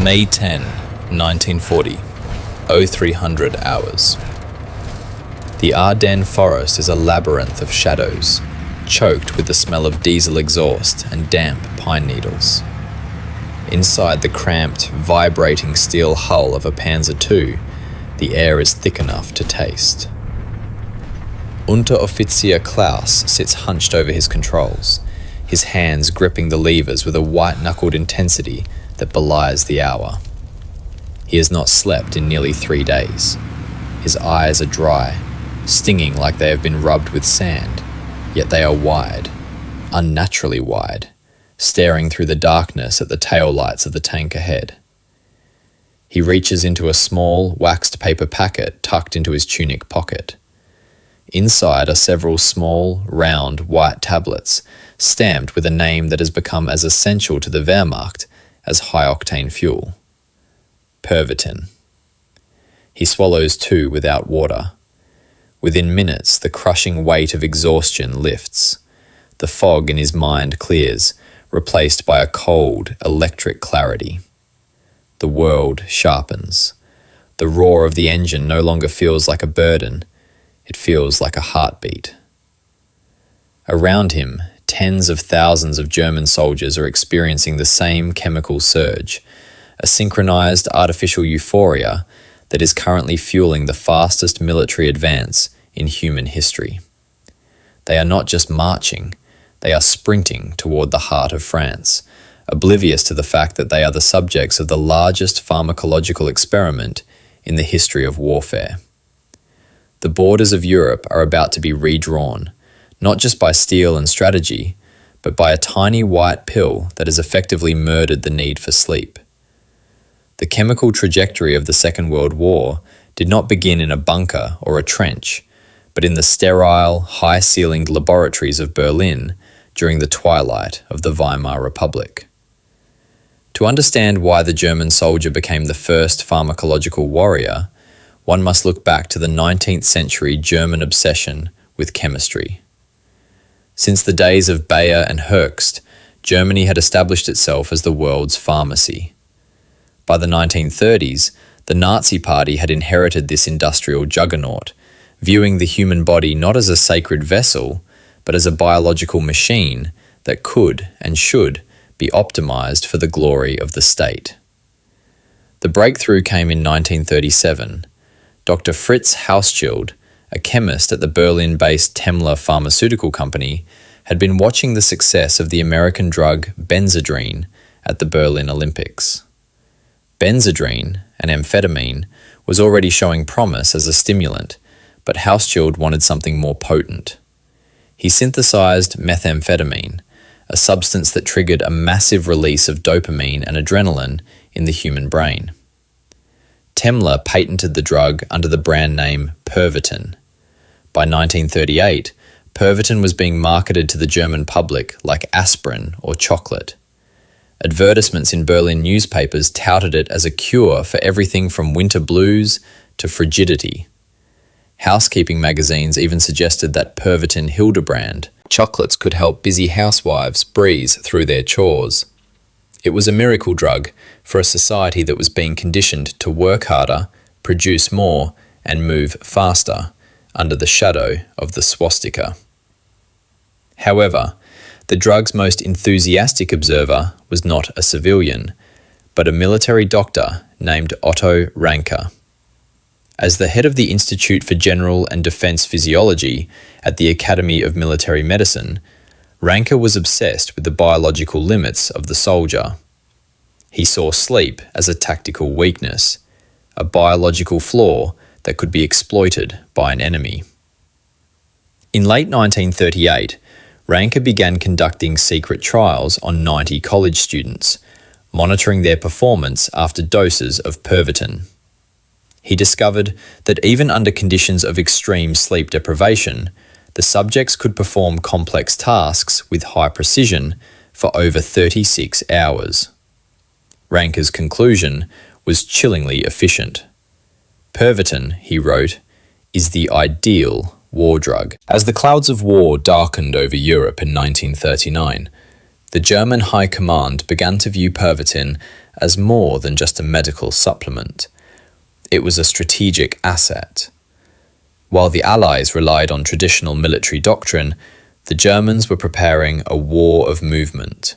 May 10, 1940, 0300 hours. The Ardennes forest is a labyrinth of shadows, choked with the smell of diesel exhaust and damp pine needles. Inside the cramped, vibrating steel hull of a Panzer-2, the air is thick enough to taste. Unteroffizier Klaus sits hunched over his controls, his hands gripping the levers with a white-knuckled intensity that belies the hour. He has not slept in nearly 3 days. His eyes are dry, stinging like they have been rubbed with sand, yet they are wide, unnaturally wide, staring through the darkness at the tail lights of the tank ahead. He reaches into a small, waxed paper packet tucked into his tunic pocket. Inside are several small, round, white tablets, stamped with a name that has become as essential to the Wehrmacht as high-octane fuel. Pervitin. He swallows 2 without water. Within minutes, the crushing weight of exhaustion lifts. The fog in his mind clears, replaced by a cold, electric clarity. The world sharpens. The roar of the engine no longer feels like a burden. It feels like a heartbeat. Around him, tens of thousands of German soldiers are experiencing the same chemical surge, a synchronized artificial euphoria that is currently fueling the fastest military advance in human history. They are not just marching, they are sprinting toward the heart of France, oblivious to the fact that they are the subjects of the largest pharmacological experiment in the history of warfare. The borders of Europe are about to be redrawn, not just by steel and strategy, but by a tiny white pill that has effectively murdered the need for sleep. The chemical trajectory of the Second World War did not begin in a bunker or a trench, but in the sterile, high-ceilinged laboratories of Berlin during the twilight of the Weimar Republic. To understand why the German soldier became the first pharmacological warrior, one must look back to the 19th century German obsession with chemistry. Since the days of Bayer and Hoechst, Germany had established itself as the world's pharmacy. By the 1930s, the Nazi Party had inherited this industrial juggernaut, viewing the human body not as a sacred vessel, but as a biological machine that could and should be optimized for the glory of the state. The breakthrough came in 1937. Dr. Fritz Hauschild, a chemist at the Berlin-based Temmler pharmaceutical company, had been watching the success of the American drug Benzedrine at the Berlin Olympics. Benzedrine, an amphetamine, was already showing promise as a stimulant, but Hauschild wanted something more potent. He synthesized methamphetamine, a substance that triggered a massive release of dopamine and adrenaline in the human brain. Temmler patented the drug under the brand name Pervitin. By 1938, Pervitin was being marketed to the German public like aspirin or chocolate. Advertisements in Berlin newspapers touted it as a cure for everything from winter blues to frigidity. Housekeeping magazines even suggested that Pervitin Hildebrand chocolates could help busy housewives breeze through their chores. It was a miracle drug for a society that was being conditioned to work harder, produce more, and move faster under the shadow of the swastika. However, the drug's most enthusiastic observer was not a civilian, but a military doctor named Otto Ranke. As the head of the Institute for General and Defense Physiology at the Academy of Military Medicine, Ranke was obsessed with the biological limits of the soldier. He saw sleep as a tactical weakness, a biological flaw that could be exploited by an enemy. In late 1938, Ranke began conducting secret trials on 90 college students, monitoring their performance after doses of Pervitin. He discovered that even under conditions of extreme sleep deprivation, the subjects could perform complex tasks with high precision for over 36 hours. Ranke's conclusion was chillingly efficient. Pervitin, he wrote, is the ideal war drug. As the clouds of war darkened over Europe in 1939, the German High Command began to view Pervitin as more than just a medical supplement. It was a strategic asset. While the Allies relied on traditional military doctrine, the Germans were preparing a war of movement,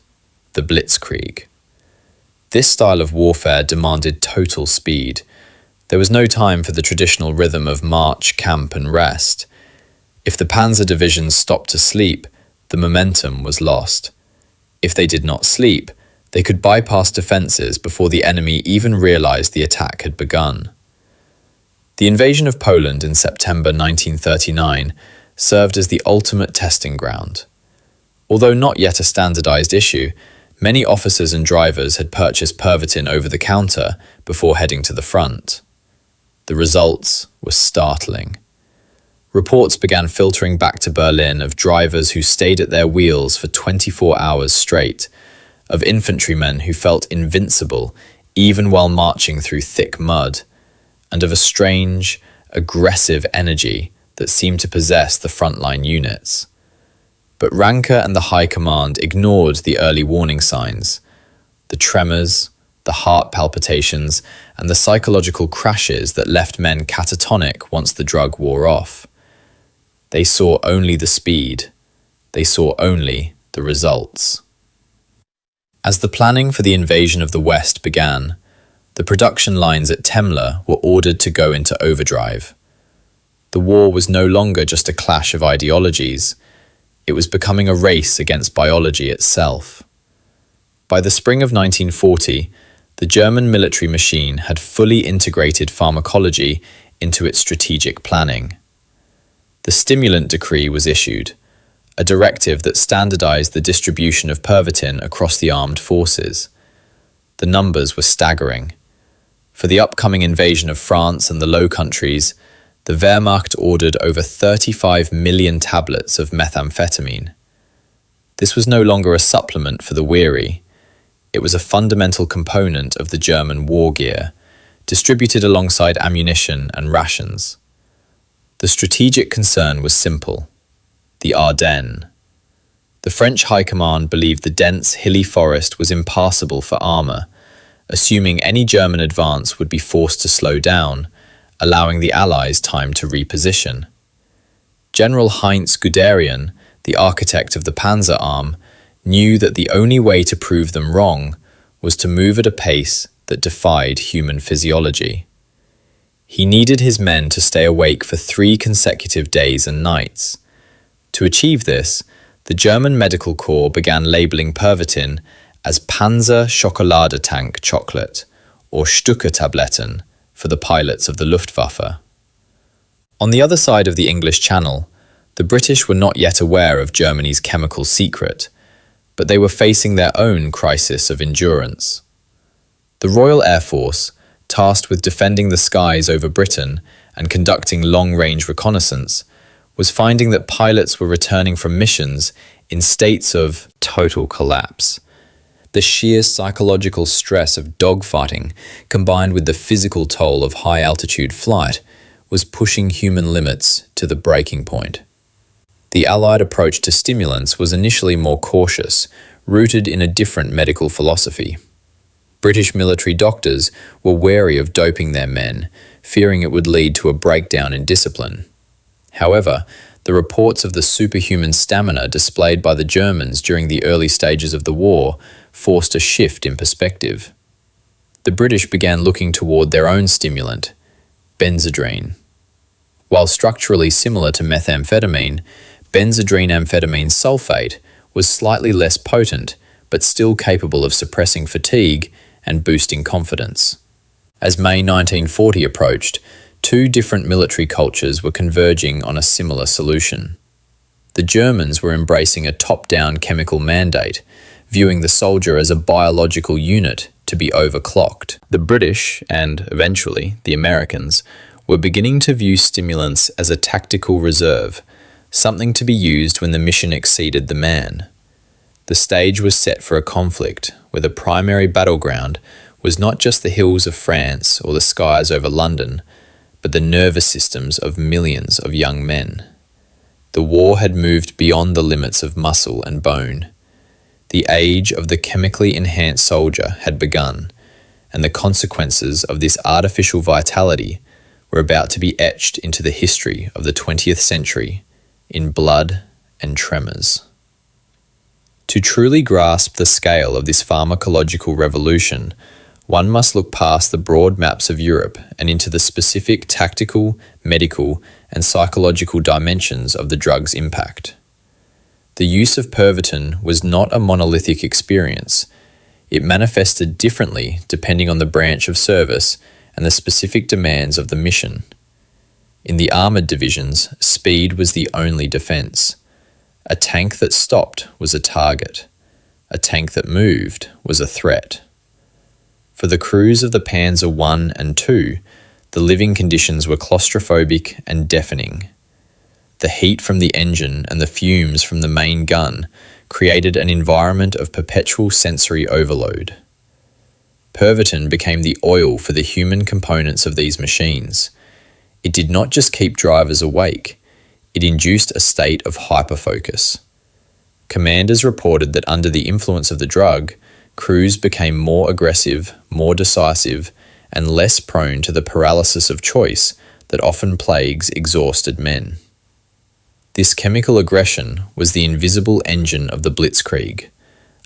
the Blitzkrieg. This style of warfare demanded total speed. There was no time for the traditional rhythm of march, camp, and rest. If the panzer divisions stopped to sleep, the momentum was lost. If they did not sleep, they could bypass defences before the enemy even realised the attack had begun. The invasion of Poland in September 1939 served as the ultimate testing ground. Although not yet a standardised issue, many officers and drivers had purchased Pervitin over the counter before heading to the front. The results were startling. Reports began filtering back to Berlin of drivers who stayed at their wheels for 24 hours straight, of infantrymen who felt invincible even while marching through thick mud, and of a strange, aggressive energy that seemed to possess the frontline units. But Ranke and the High Command ignored the early warning signs, the tremors, the heart palpitations, and the psychological crashes that left men catatonic once the drug wore off. They saw only the speed. They saw only the results. As the planning for the invasion of the West began, the production lines at Temla were ordered to go into overdrive. The war was no longer just a clash of ideologies. It was becoming a race against biology itself. By the spring of 1940, the German military machine had fully integrated pharmacology into its strategic planning. The stimulant decree was issued, a directive that standardized the distribution of Pervitin across the armed forces. The numbers were staggering. For the upcoming invasion of France and the Low Countries, the Wehrmacht ordered over 35 million tablets of methamphetamine. This was no longer a supplement for the weary. It was a fundamental component of the German war gear, distributed alongside ammunition and rations. The strategic concern was simple: the Ardennes. The French High Command believed the dense, hilly forest was impassable for armour, assuming any German advance would be forced to slow down, allowing the Allies time to reposition. General Heinz Guderian, the architect of the Panzer arm, knew that the only way to prove them wrong was to move at a pace that defied human physiology. He needed his men to stay awake for 3 consecutive days and nights. To achieve this, the German Medical Corps began labelling Pervitin as Panzer-Schokolade tank chocolate, or Stücke-Tabletten, for the pilots of the Luftwaffe. On the other side of the English Channel, the British were not yet aware of Germany's chemical secret, but they were facing their own crisis of endurance. The Royal Air Force, tasked with defending the skies over Britain and conducting long-range reconnaissance, was finding that pilots were returning from missions in states of total collapse. The sheer psychological stress of dogfighting, combined with the physical toll of high-altitude flight, was pushing human limits to the breaking point. The Allied approach to stimulants was initially more cautious, rooted in a different medical philosophy. British military doctors were wary of doping their men, fearing it would lead to a breakdown in discipline. However, the reports of the superhuman stamina displayed by the Germans during the early stages of the war forced a shift in perspective. The British began looking toward their own stimulant, benzodrine. While structurally similar to methamphetamine, benzodrine amphetamine sulfate was slightly less potent, but still capable of suppressing fatigue and boosting confidence. As May 1940 approached, 2 different military cultures were converging on a similar solution. The Germans were embracing a top-down chemical mandate, viewing the soldier as a biological unit to be overclocked. The British, and eventually the Americans, were beginning to view stimulants as a tactical reserve, something to be used when the mission exceeded the man. The stage was set for a conflict where the primary battleground was not just the hills of France or the skies over London, but the nervous systems of millions of young men. The war had moved beyond the limits of muscle and bone. The age of the chemically enhanced soldier had begun, and the consequences of this artificial vitality were about to be etched into the history of the 20th century in blood and tremors. To truly grasp the scale of this pharmacological revolution, one must look past the broad maps of Europe and into the specific tactical, medical, and psychological dimensions of the drug's impact. The use of Pervitin was not a monolithic experience. It manifested differently depending on the branch of service and the specific demands of the mission. In the armoured divisions, speed was the only defence. A tank that stopped was a target. A tank that moved was a threat. For the crews of the Panzer I and II, the living conditions were claustrophobic and deafening. The heat from the engine and the fumes from the main gun created an environment of perpetual sensory overload. Pervitin became the oil for the human components of these machines. It did not just keep drivers awake, it induced a state of hyperfocus. Commanders reported that under the influence of the drug, crews became more aggressive, more decisive, and less prone to the paralysis of choice that often plagues exhausted men. This chemical aggression was the invisible engine of the Blitzkrieg,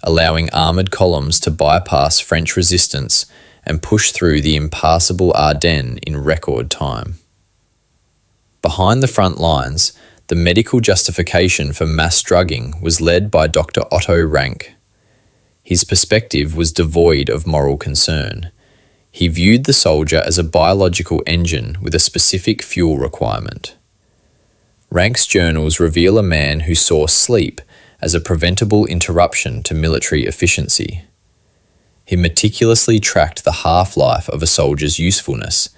allowing armoured columns to bypass French resistance and push through the impassable Ardennes in record time. Behind the front lines, the medical justification for mass drugging was led by Dr. Otto Ranke. His perspective was devoid of moral concern. He viewed the soldier as a biological engine with a specific fuel requirement. Ranke's journals reveal a man who saw sleep as a preventable interruption to military efficiency. He meticulously tracked the half-life of a soldier's usefulness,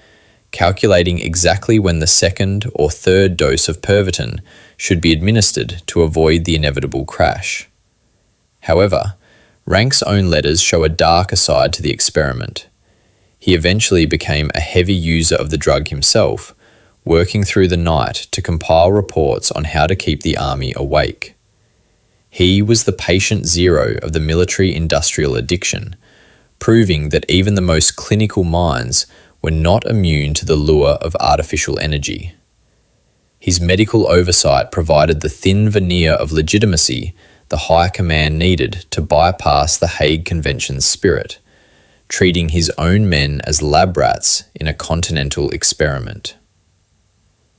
calculating exactly when the second or third dose of Pervitin should be administered to avoid the inevitable crash. However, Ranke's own letters show a darker side to the experiment. He eventually became a heavy user of the drug himself, working through the night to compile reports on how to keep the army awake. He was the patient zero of the military-industrial addiction, proving that even the most clinical minds were not immune to the lure of artificial energy. His medical oversight provided the thin veneer of legitimacy the high command needed to bypass the Hague Convention's spirit, treating his own men as lab rats in a continental experiment.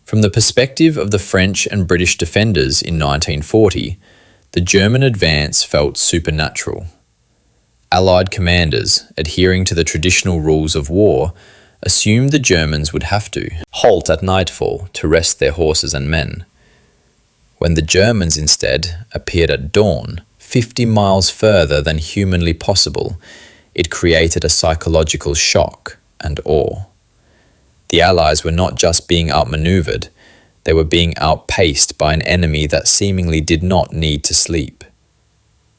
From the perspective of the French and British defenders in 1940, the German advance felt supernatural. Allied commanders, adhering to the traditional rules of war, assumed the Germans would have to halt at nightfall to rest their horses and men. When the Germans instead appeared at dawn, 50 miles further than humanly possible, it created a psychological shock and awe. The Allies were not just being outmaneuvered, they were being outpaced by an enemy that seemingly did not need to sleep.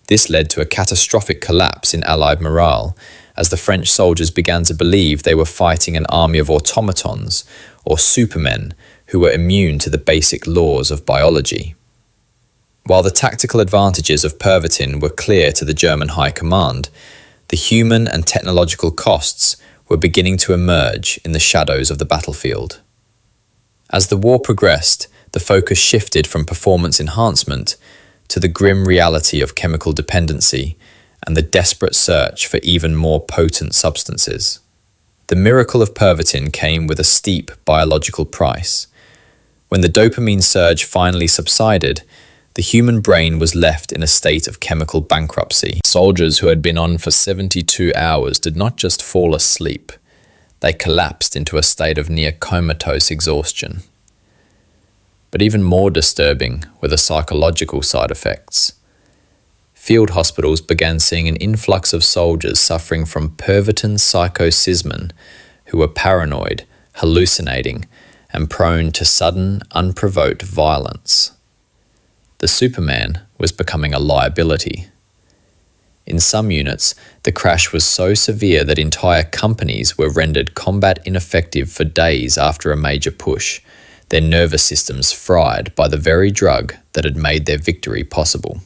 This led to a catastrophic collapse in Allied morale, as the French soldiers began to believe they were fighting an army of automatons, or supermen, who were immune to the basic laws of biology. While the tactical advantages of Pervitin were clear to the German High Command, the human and technological costs were beginning to emerge in the shadows of the battlefield. As the war progressed, the focus shifted from performance enhancement to the grim reality of chemical dependency and the desperate search for even more potent substances. The miracle of Pervitin came with a steep biological price. When the dopamine surge finally subsided, the human brain was left in a state of chemical bankruptcy. Soldiers who had been on for 72 hours did not just fall asleep, they collapsed into a state of near comatose exhaustion. But even more disturbing were the psychological side effects. Field hospitals began seeing an influx of soldiers suffering from Pervitin psychosismin, who were paranoid, hallucinating, and prone to sudden, unprovoked violence. The Superman was becoming a liability. In some units, the crash was so severe that entire companies were rendered combat ineffective for days after a major push, their nervous systems fried by the very drug that had made their victory possible.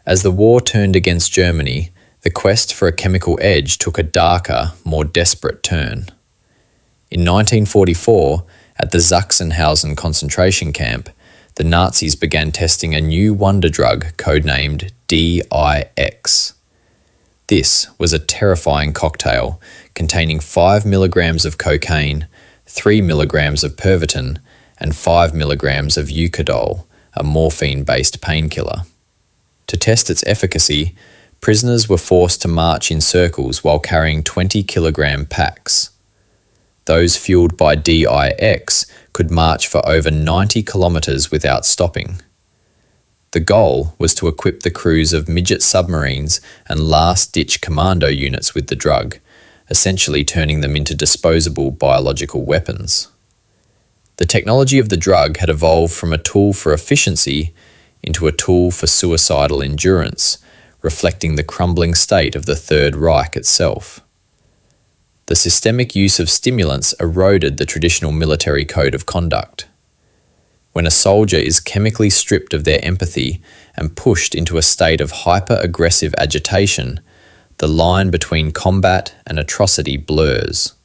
As the war turned against Germany, The quest for a chemical edge took a darker, more desperate turn. In 1944, at the Sachsenhausen concentration camp, the Nazis began testing a new wonder drug codenamed DIX. This was a terrifying cocktail containing 5 milligrams of cocaine, 3 milligrams of Pervitin, and 5 milligrams of Eucadol, a morphine-based painkiller. To test its efficacy, prisoners were forced to march in circles while carrying 20-kilogram packs. Those fueled by DIX could march for over 90 kilometres without stopping. The goal was to equip the crews of midget submarines and last-ditch commando units with the drug, essentially turning them into disposable biological weapons. The technology of the drug had evolved from a tool for efficiency into a tool for suicidal endurance, reflecting the crumbling state of the Third Reich itself. The systemic use of stimulants eroded the traditional military code of conduct. When a soldier is chemically stripped of their empathy and pushed into a state of hyper-aggressive agitation, the line between combat and atrocity blurs.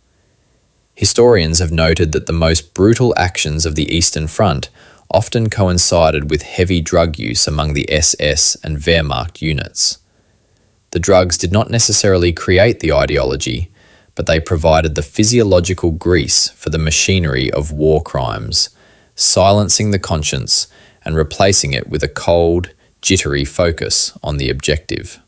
Historians have noted that the most brutal actions of the Eastern Front often coincided with heavy drug use among the SS and Wehrmacht units. The drugs did not necessarily create the ideology, but they provided the physiological grease for the machinery of war crimes, silencing the conscience and replacing it with a cold, jittery focus on the objective.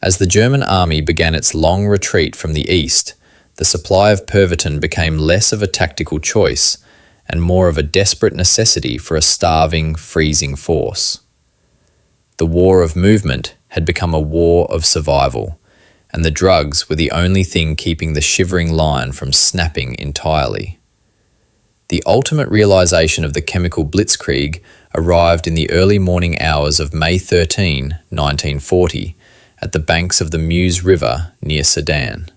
As the German army began its long retreat from the east, the supply of Pervitin became less of a tactical choice and more of a desperate necessity for a starving, freezing force. The war of movement had become a war of survival, and the drugs were the only thing keeping the shivering line from snapping entirely. The ultimate realization of the chemical Blitzkrieg arrived in the early morning hours of May 13, 1940, at the banks of the Meuse River near Sedan.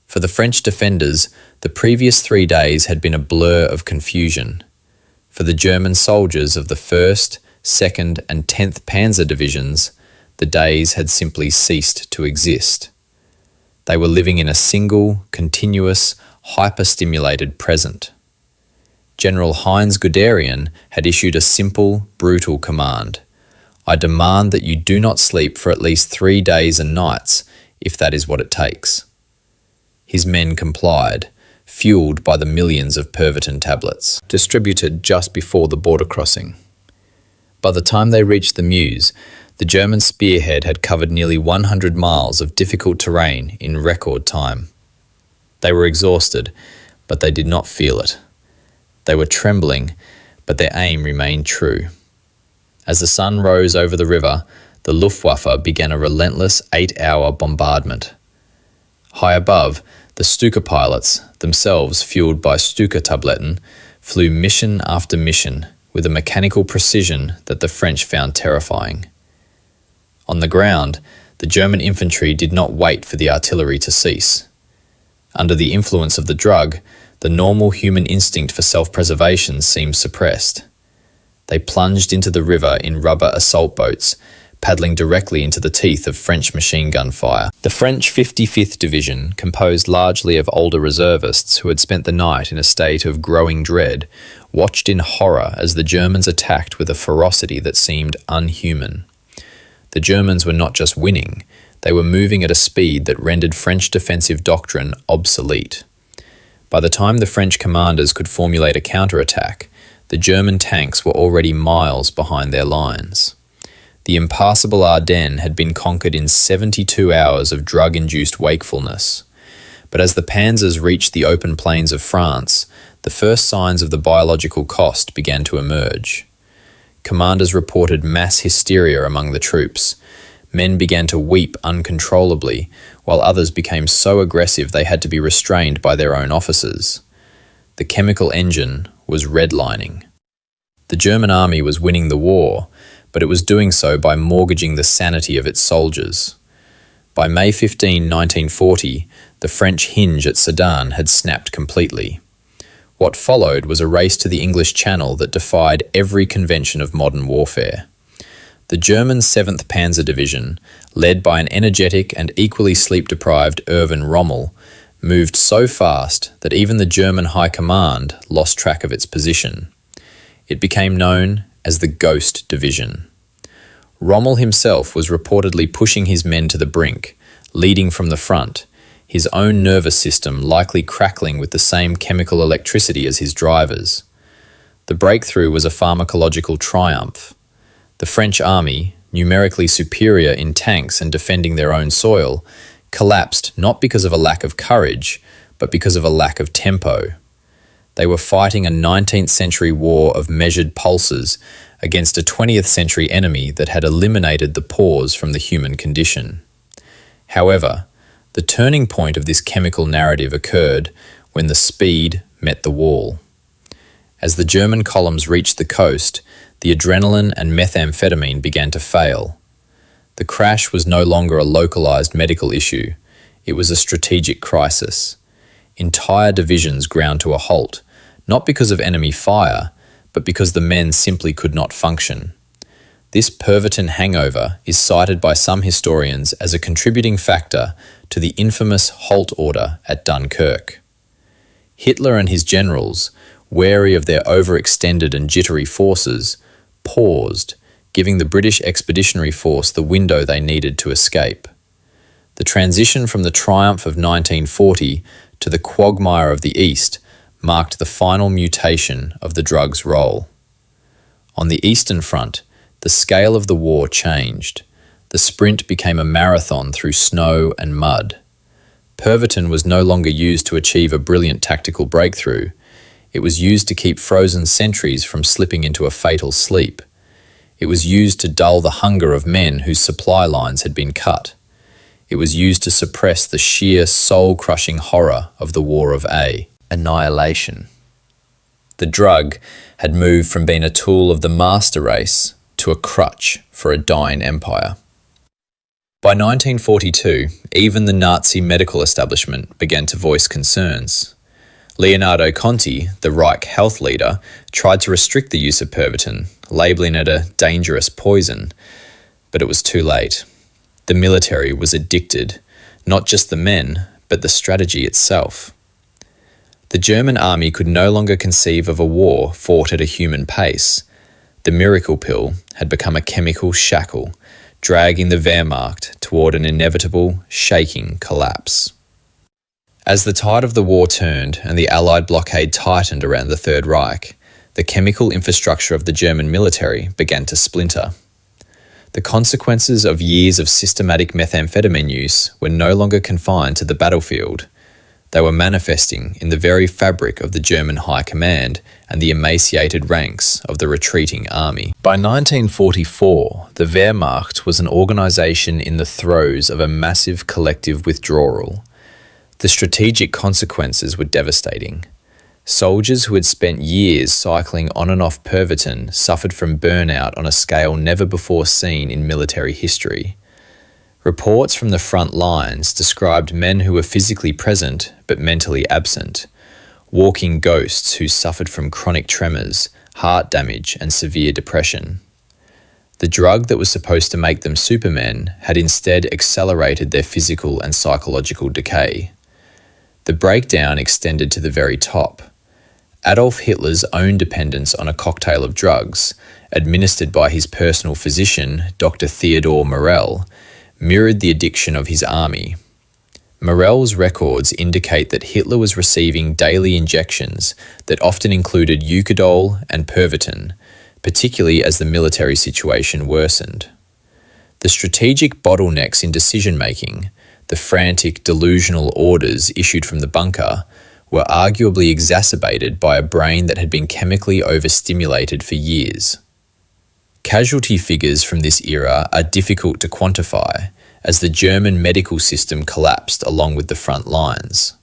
For the French defenders, the previous 3 days had been a blur of confusion. For the German soldiers of the 1st, 2nd and 10th Panzer divisions, the days had simply ceased to exist. They were living in a single, continuous, hyper-stimulated present. General Heinz Guderian had issued a simple, brutal command. I demand that you do not sleep for at least 3 days and nights, if that is what it takes. His men complied, fueled by the millions of Pervitin tablets, distributed just before the border crossing. By the time they reached the Meuse, the German spearhead had covered nearly 100 miles of difficult terrain in record time. They were exhausted, but they did not feel it. They were trembling, but their aim remained true. As the sun rose over the river, the Luftwaffe began a relentless 8-hour bombardment. High above, the Stuka pilots, themselves fueled by Stuka-Tabletten, flew mission after mission with a mechanical precision that the French found terrifying. On the ground, the German infantry did not wait for the artillery to cease. Under the influence of the drug, the normal human instinct for self-preservation seemed suppressed. They plunged into the river in rubber assault boats, paddling directly into the teeth of French machine gun fire. The French 55th Division, composed largely of older reservists who had spent the night in a state of growing dread, watched in horror as the Germans attacked with a ferocity that seemed unhuman. The Germans were not just winning, they were moving at a speed that rendered French defensive doctrine obsolete. By the time the French commanders could formulate a counterattack, the German tanks were already miles behind their lines. The impassable Ardennes had been conquered in 72 hours of drug-induced wakefulness. But as the Panzers reached the open plains of France, the first signs of the biological cost began to emerge. Commanders reported mass hysteria among the troops. Men began to weep uncontrollably, while others became so aggressive they had to be restrained by their own officers. The chemical engine was redlining. The German army was winning the war, but it was doing so by mortgaging the sanity of its soldiers. By May 15, 1940, the French hinge at Sedan had snapped completely. What followed was a race to the English Channel that defied every convention of modern warfare. The German 7th Panzer Division, led by an energetic and equally sleep-deprived Erwin Rommel, moved so fast that even the German High Command lost track of its position. It became known as the Ghost Division. Rommel himself was reportedly pushing his men to the brink, leading from the front, his own nervous system likely crackling with the same chemical electricity as his drivers. The breakthrough was a pharmacological triumph. The French army, numerically superior in tanks and defending their own soil, collapsed not because of a lack of courage, but because of a lack of tempo. They were fighting a 19th century war of measured pulses against a 20th century enemy that had eliminated the pause from the human condition. However, the turning point of this chemical narrative occurred when the speed met the wall. As the German columns reached the coast, the adrenaline and methamphetamine began to fail. The crash was no longer a localized medical issue. It was a strategic crisis. Entire divisions ground to a halt, not because of enemy fire, but because the men simply could not function. This Pervitin hangover is cited by some historians as a contributing factor to the infamous halt order at Dunkirk. Hitler and his generals, wary of their overextended and jittery forces, paused, giving the British Expeditionary Force the window they needed to escape. The transition from the triumph of 1940 to the quagmire of the East marked the final mutation of the drug's role. On the Eastern Front, the scale of the war changed. The sprint became a marathon through snow and mud. Pervitin was no longer used to achieve a brilliant tactical breakthrough. It was used to keep frozen sentries from slipping into a fatal sleep. It was used to dull the hunger of men whose supply lines had been cut. It was used to suppress the sheer soul-crushing horror of the War of Annihilation. The drug had moved from being a tool of the master race to a crutch for a dying empire. By 1942, even the Nazi medical establishment began to voice concerns. Leonardo Conti, the Reich health leader, tried to restrict the use of Pervitin, labelling it a dangerous poison, but it was too late. The military was addicted, not just the men, but the strategy itself. The German army could no longer conceive of a war fought at a human pace. The miracle pill had become a chemical shackle, dragging the Wehrmacht toward an inevitable, shaking collapse. As the tide of the war turned and the Allied blockade tightened around the Third Reich, the chemical infrastructure of the German military began to splinter. The consequences of years of systematic methamphetamine use were no longer confined to the battlefield. They were manifesting in the very fabric of the German High Command and the emaciated ranks of the retreating army. By 1944, the Wehrmacht was an organisation in the throes of a massive collective withdrawal. The strategic consequences were devastating. Soldiers who had spent years cycling on and off Pervitin suffered from burnout on a scale never before seen in military history. Reports from the front lines described men who were physically present but mentally absent, walking ghosts who suffered from chronic tremors, heart damage, and severe depression. The drug that was supposed to make them supermen had instead accelerated their physical and psychological decay. The breakdown extended to the very top. Adolf Hitler's own dependence on a cocktail of drugs, administered by his personal physician, Dr. Theodor Morell, mirrored the addiction of his army. Morell's records indicate that Hitler was receiving daily injections that often included Eucadol and Pervitin, particularly as the military situation worsened. The strategic bottlenecks in decision-making, the frantic, delusional orders issued from the bunker, were arguably exacerbated by a brain that had been chemically overstimulated for years. Casualty figures from this era are difficult to quantify, as the German medical system collapsed along with the front lines.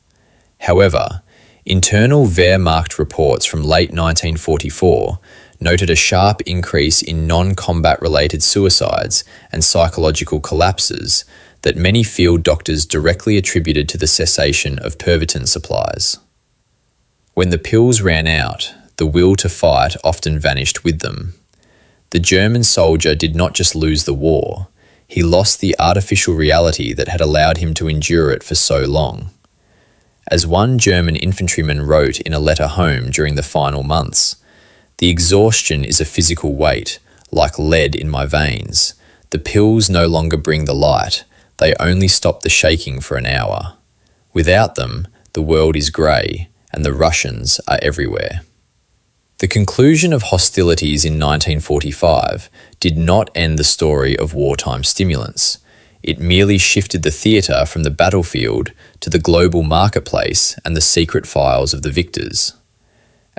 However, internal Wehrmacht reports from late 1944 noted a sharp increase in non-combat related suicides and psychological collapses that many field doctors directly attributed to the cessation of Pervitin supplies. When the pills ran out, the will to fight often vanished with them. The German soldier did not just lose the war, he lost the artificial reality that had allowed him to endure it for so long. As one German infantryman wrote in a letter home during the final months, "The exhaustion is a physical weight, like lead in my veins. The pills no longer bring the light, they only stop the shaking for an hour. Without them, the world is grey, and the Russians are everywhere." The conclusion of hostilities in 1945 did not end the story of wartime stimulants. It merely shifted the theatre from the battlefield to the global marketplace and the secret files of the victors.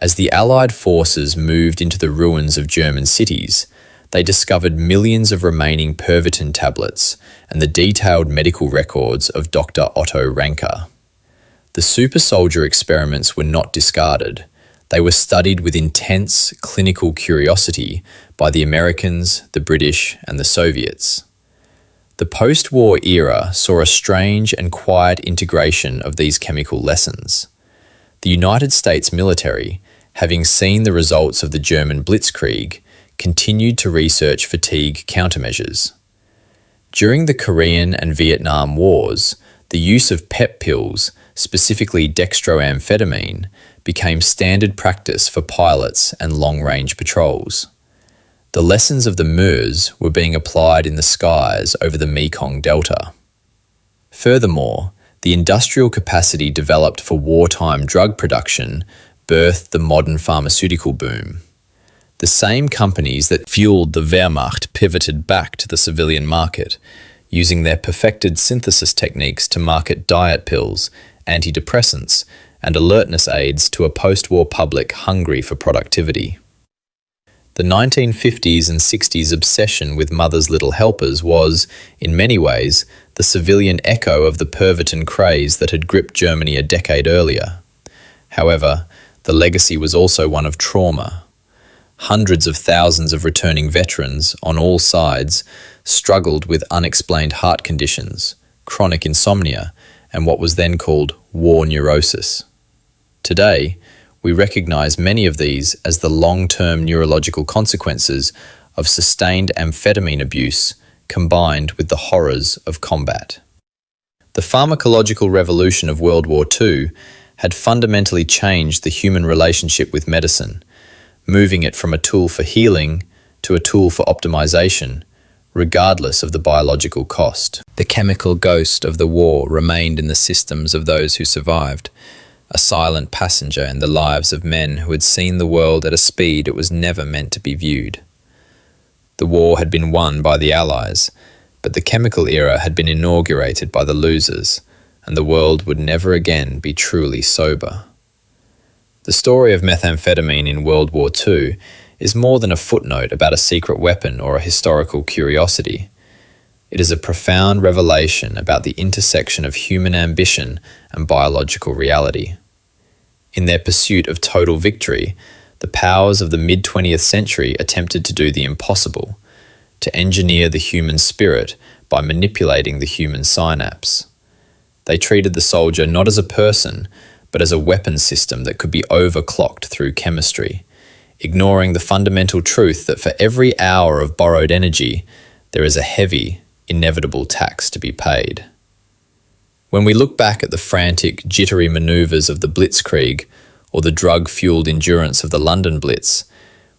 As the Allied forces moved into the ruins of German cities, they discovered millions of remaining Pervitin tablets and the detailed medical records of Dr. Otto Ranke. The super soldier experiments were not discarded. They were studied with intense clinical curiosity by the Americans, the British, and the Soviets. The post-war era saw a strange and quiet integration of these chemical lessons. The United States military, having seen the results of the German Blitzkrieg, continued to research fatigue countermeasures. During the Korean and Vietnam Wars, the use of PEP pills, specifically dextroamphetamine, became standard practice for pilots and long-range patrols. The lessons of the MERS were being applied in the skies over the Mekong Delta. Furthermore, the industrial capacity developed for wartime drug production birthed the modern pharmaceutical boom. The same companies that fueled the Wehrmacht pivoted back to the civilian market, using their perfected synthesis techniques to market diet pills, antidepressants, and alertness aids to a post-war public hungry for productivity. The 1950s and 60s obsession with Mother's Little Helpers was, in many ways, the civilian echo of the Pervitin craze that had gripped Germany a decade earlier. However, the legacy was also one of trauma. Hundreds of thousands of returning veterans, on all sides, struggled with unexplained heart conditions, chronic insomnia, and what was then called war neurosis. Today, we recognize many of these as the long-term neurological consequences of sustained amphetamine abuse combined with the horrors of combat. The pharmacological revolution of World War II had fundamentally changed the human relationship with medicine, moving it from a tool for healing to a tool for optimization, regardless of the biological cost. The chemical ghost of the war remained in the systems of those who survived, a silent passenger in the lives of men who had seen the world at a speed it was never meant to be viewed. The war had been won by the Allies, but the chemical era had been inaugurated by the losers, and the world would never again be truly sober. The story of methamphetamine in World War II is more than a footnote about a secret weapon or a historical curiosity. It is a profound revelation about the intersection of human ambition and biological reality. In their pursuit of total victory, the powers of the mid-20th century attempted to do the impossible, to engineer the human spirit by manipulating the human synapse. They treated the soldier not as a person, but as a weapon system that could be overclocked through chemistry, ignoring the fundamental truth that for every hour of borrowed energy, there is a heavy, inevitable tax to be paid. When we look back at the frantic, jittery manoeuvres of the Blitzkrieg or the drug-fueled endurance of the London Blitz,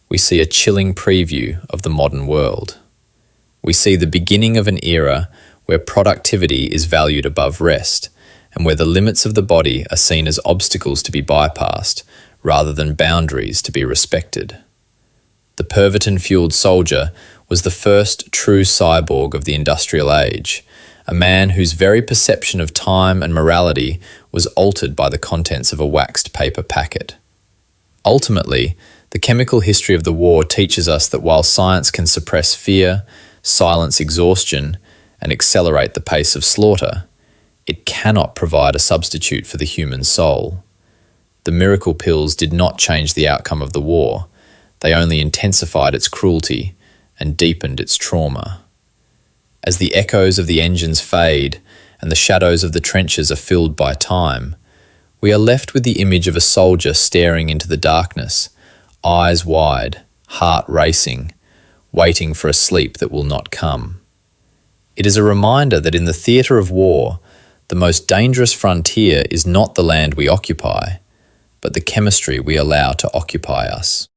we see a chilling preview of the modern world. We see the beginning of an era where productivity is valued above rest, and where the limits of the body are seen as obstacles to be bypassed rather than boundaries to be respected. The Pervitin-fueled soldier was the first true cyborg of the industrial age, a man whose very perception of time and morality was altered by the contents of a waxed paper packet. Ultimately, the chemical history of the war teaches us that while science can suppress fear, silence exhaustion, and accelerate the pace of slaughter, it cannot provide a substitute for the human soul. The miracle pills did not change the outcome of the war. They only intensified its cruelty and deepened its trauma. As the echoes of the engines fade and the shadows of the trenches are filled by time, we are left with the image of a soldier staring into the darkness, eyes wide, heart racing, waiting for a sleep that will not come. It is a reminder that in the theatre of war, the most dangerous frontier is not the land we occupy, but the chemistry we allow to occupy us.